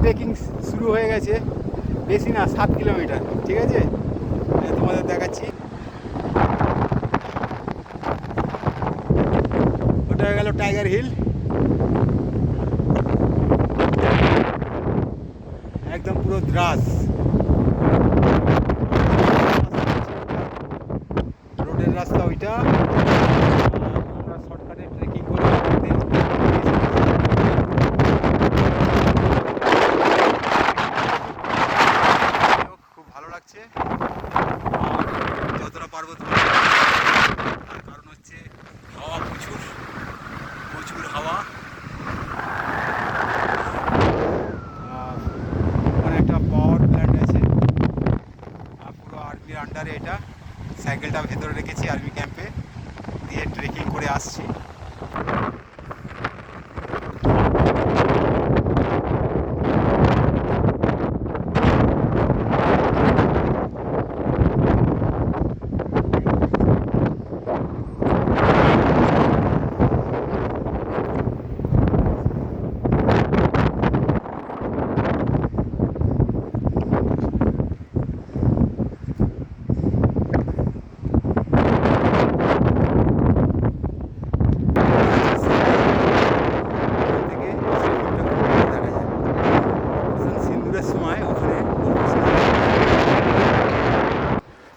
Trekking শুরু হয়ে গেছে, বেশি না 7 কিলোমিটার, ঠিক আছে, তোমাদের দেখাচ্ছি। ওটা হয়ে গেল টাইগার হিল, একদম পুরো দ্রাস রোডের রাস্তা ওইটা। আমরা শর্টকাটে ট্রেকিং করে খুব ভালো লাগছে, যতটা পারবো। তার কারণ হচ্ছে হাওয়া, প্রচুর প্রচুর হাওয়া। ওখানে একটা পাওয়ার প্ল্যান্ট আছে, পুরো আর্মির আন্ডারে এটা। সাইকেলটা ভেতরে রেখেছি আর্মি ক্যাম্পে, দিয়ে ট্রেকিং করে আসছি।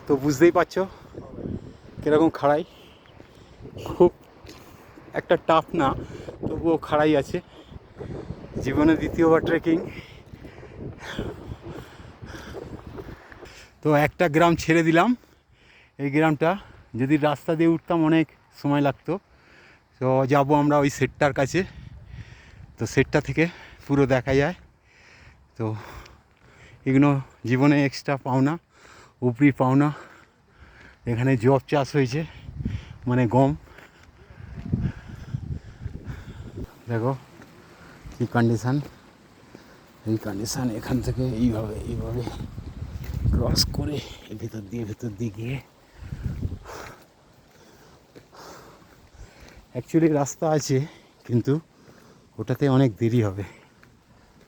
তো বুঝতেই পারছো কীরকম খাড়াই, খুব একটা টাফ না, তবুও খাড়াই আছে। জীবনে দ্বিতীয়বার ট্রেকিং। তো একটা গ্রাম ছেড়ে দিলাম, এই গ্রামটা যদি রাস্তা দিয়ে উঠতাম অনেক সময় লাগতো। তো যাব আমরা ওই সেটটার কাছে, তো সেটটা থেকে পুরো দেখা যায়। তো এগুলো জীবনে এক্সট্রা পাওনা, উপরি পাওনা। এখানে জব চাষ হয়েছে, মানে গম। দেখো কী কন্ডিশান, এই কন্ডিশান। এখান থেকে এইভাবে ক্রস করে ভেতর দিয়ে গিয়ে অ্যাকচুয়ালি রাস্তা আছে, কিন্তু ওটাতে অনেক দেরি হবে।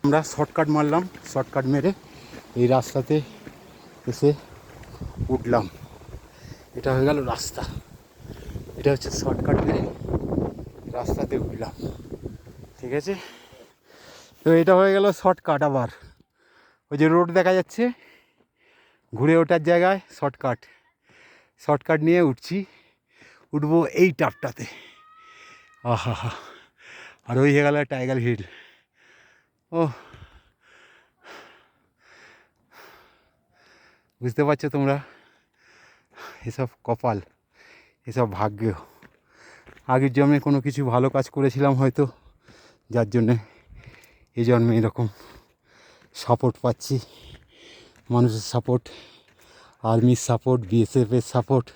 আমরা শর্টকাট মারলাম, শর্টকাট মেরে এই রাস্তাতে এসে উঠলাম। এটা হয়ে গেল রাস্তা, এটা হচ্ছে শর্টকাট মেরে রাস্তাতে উঠলাম, ঠিক আছে। তো এটা হয়ে গেল শর্টকাট। আবার ওই যে রোড দেখা যাচ্ছে, ঘুরে ওঠার জায়গায় শর্টকাট, শর্টকাট নিয়ে উঠবো এই টাপটাতে। আহা হা। আর ওই হয়ে গেল টাইগার হিল। ও, বুঝতে পারছো তোমরা, এসব কপাল, এসব ভাগ্য। আগের জন্মে কোনো কিছু ভালো কাজ করেছিলাম হয়তো, যার জন্যে এই জন্মে এরকম সাপোর্ট পাচ্ছি। মানুষের সাপোর্ট, আর্মির সাপোর্ট, বিএসএফের সাপোর্ট,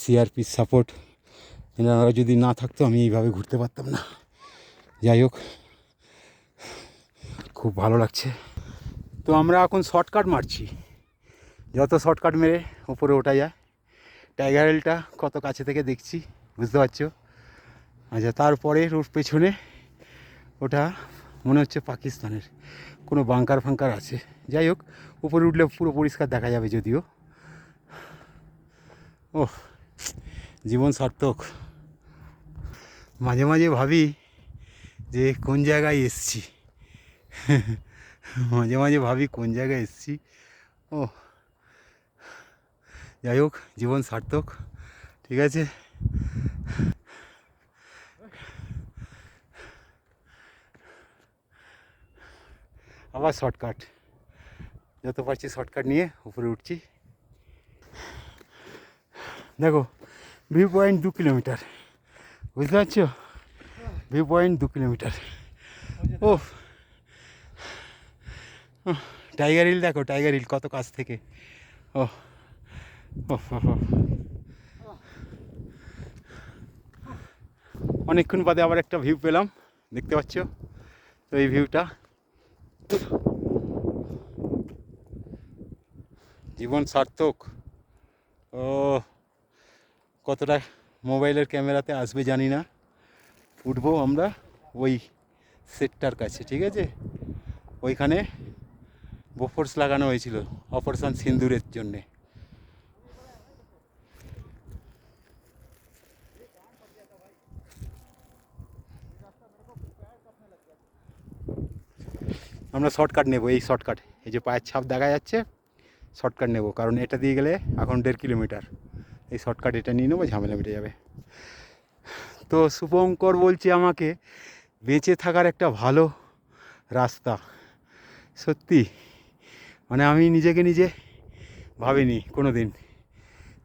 সিআরপির সাপোর্ট। এনারা যদি না থাকতো আমি এইভাবে ঘুরতে পারতাম না। যাই হোক, খুব ভালো লাগছে। তো আমরা এখন শর্টকাট মারছি, যত শর্টকাট মেরে উপরে ওঠা যায়। টাইগার হিলটা কত কাছে থেকে দেখছি, বুঝতে পারছো। আচ্ছা, তারপরে ওর পেছনে ওটা মনে হচ্ছে পাকিস্তানের কোনো বাংকার ফাঙ্কার আছে। যাই হোক, উপরে উঠলে পুরো পরিষ্কার দেখা যাবে যদিও। ওহ, জীবন সার্থক। মাঝে মাঝে ভাবি যে কোন জায়গায় এসছি, মাঝে মাঝে ভাবি কোন জায়গায় এসছি। ও, যাই হোক, জীবন সার্থক, ঠিক আছে। আবার শর্টকাট, যত পারছি শর্টকাট নিয়ে উপরে উঠছি। দেখো, ভিউ পয়েন্ট 2 কিলোমিটার, বুঝতে পারছো, ভিউ পয়েন্ট 2 কিলোমিটার। ও, টাইগার হিল দেখো, টাইগার হিল কত কাছ থেকে। ও অনেকক্ষণ বাদে আবার একটা ভিউ পেলাম, দেখতে পাচ্ছ তো এই ভিউটা। জীবন সার্থক। ও, কতটা মোবাইলের ক্যামেরাতে আসবে জানি না। উঠবো আমরা ওই সেটটার কাছে, ঠিক আছে, ওইখানে বোফোর্স লাগানো হয়েছিল অপারেশন সিন্দুরের জন্যে। আমরা শর্টকাট নেব, এই শর্টকাট, এই যে পায়ের ছাপ দেখা যাচ্ছে, শর্টকাট নেব, কারণ এটা দিয়ে গেলে এখন 1.5 কিলোমিটার, এই শর্টকাট এটা নিয়ে নেবো, ঝামেলা মিটে যাবে। তো শুভঙ্কর বলছে আমাকে বেঁচে থাকার একটা ভালো রাস্তা। সত্যি মানে আমি নিজেকে নিজে ভাবিনি কোনো দিন,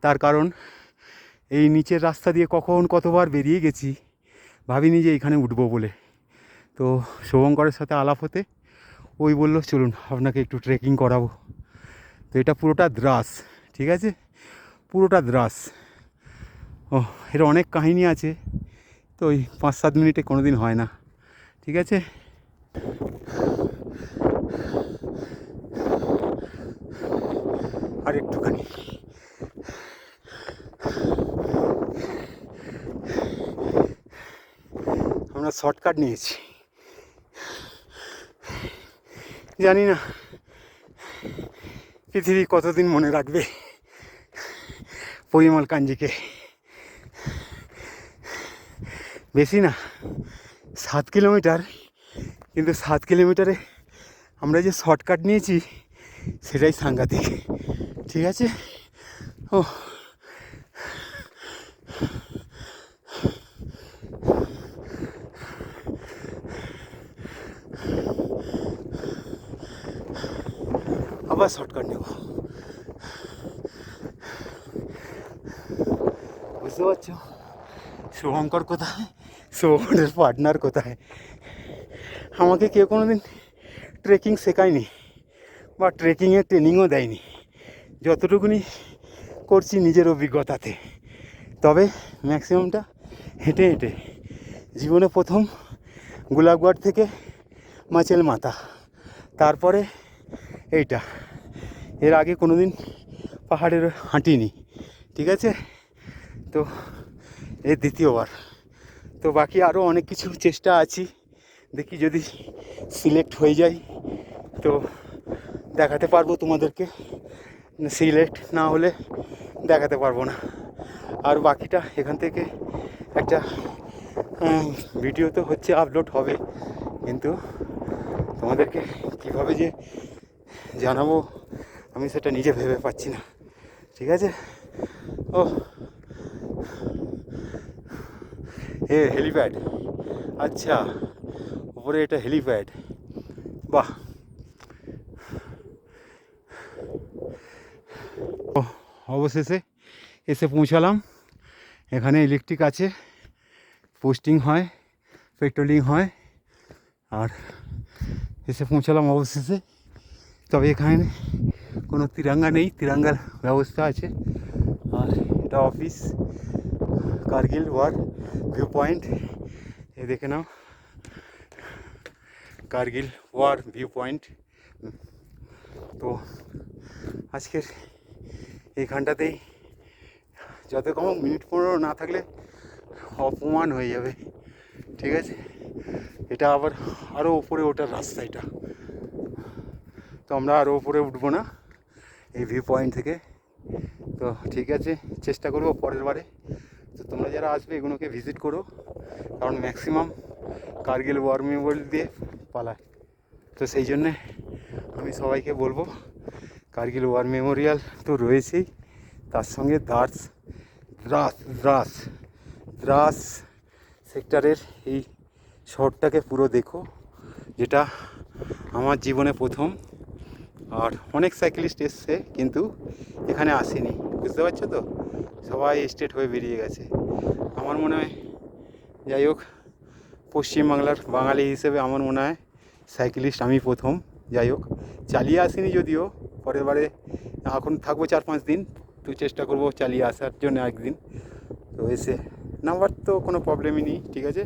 তার কারণ এই নিচের রাস্তা দিয়ে কখন কতবার বেরিয়ে গেছি, ভাবিনি যে এখানে উঠবো বলে। তো শুভঙ্করের সাথে আলাপ হতে ওই বললো চলুন আপনাকে একটু ট্রেকিং করাবো। তো এটা পুরোটা দ্রাস, ঠিক আছে, পুরোটা দ্রাস। ও এর অনেক কাহিনী আছে, তো ওই 5-7 মিনিটে কোনো দিন হয় না, ঠিক আছে। আর একটুখানি আমরা শর্টকাট নিয়েছি, জানি না পৃথিবী কতদিন মনে রাখবে পরিমল কাঞ্জিকে। বেশি না, 7 কিলোমিটার, কিন্তু 7 কিলোমিটারে আমরা যে শর্টকাট নিয়েছি সেটাই সাংঘাতিক, ঠিক আছে। ও আবার শর্টকাট নেব, বুঝতে পারছো শুভঙ্কর কোথায়, শুভঙ্করের পার্টনার কোথায়। আমাকে কেউ কোনো দিন ট্রেকিং শেখায়নি বা ট্রেকিংয়ের ট্রেনিংও দেয়নি, যতটুকুনি করছি নিজের অভিজ্ঞতাতে। তবে ম্যাক্সিমামটা হেঁটে হেঁটে, জীবনে প্রথম গোলাপগড় থেকে মাচেল মাথা, তারপরে এইটা, এর আগে কোনো দিন পাহাড়ের হাঁটিনি, ঠিক আছে। তো এই দ্বিতীয়বার। তো বাকি আরও অনেক কিছু চেষ্টা আছি, দেখি যদি সিলেক্ট হয়ে যাই তো দেখাতে পারবো তোমাদেরকে, সিলেক্ট না হলে দেখাতে পারবো না। আর বাকিটা এখান থেকে একটা ভিডিও তো হচ্ছে, আপলোড হবে, কিন্তু তোমাদেরকে কীভাবে যে জানাবো আমি সেটা নিজে ভেবে পাচ্ছি না, ঠিক আছে। ও হেলিপ্যাড, আচ্ছা উপরে এটা হেলিপ্যাড, বাহ। ও অবশেষে এসে পৌঁছালাম, এখানে ইলেকট্রিক আছে, পোস্টিং হয়, পেট্রোলিং হয়, আর এসে পৌঁছালাম অবশেষে। তবে এখানে কোনো তিরঙ্গা নেই, তিরঙ্গার ব্যবস্থা আছে। আর এটা office Kargil war view point, এ দেখে নাও কার্গিল ওয়ার ভিউ পয়েন্ট। তো আজকের এইখানটাতেই যত কম মিনিট 15 না থাকলে অপমান হয়ে যাবে, ঠিক আছে। এটা আবার আরও উপরে ওঠার রাস্তা এটা, তো আমরা আরও উপরে উঠবো না এই ভিউ পয়েন্ট থেকে। তো ঠিক আছে, চেষ্টা করবো পরের বারে। তো তোমরা যারা আসবে এগুলোকে ভিজিট করো, কারণ ম্যাক্সিমাম কার্গিল ওয়ার মেমোরিয়াল দিয়ে পালায়। তো সেই জন্যে আমি সবাইকে বলবো কার্গিল ওয়ার মেমোরিয়াল তো রয়েছেই, তার সঙ্গে দ্রাস সেক্টরের এই শহরটাকে পুরো দেখো, যেটা আমার জীবনে প্রথম। আর অনেক সাইক্লিস্ট এসছে কিন্তু এখানে আসেনি, বুঝতে পারছো তো, সবাই স্টেট হয়ে বেরিয়ে গেছে। আমার মনে হয়, যাই হোক, পশ্চিমবাংলার বাঙালি হিসেবে আমার মনে হয় সাইক্লিস্ট আমি প্রথম। যাই হোক, চালিয়ে আসিনি যদিও, পরের বারে এখন থাকবো 4-5 দিন, তো চেষ্টা করবো চালিয়ে আসার জন্য একদিন। তো এসে নাম্বার তো কোনো প্রবলেমই নেই, ঠিক আছে।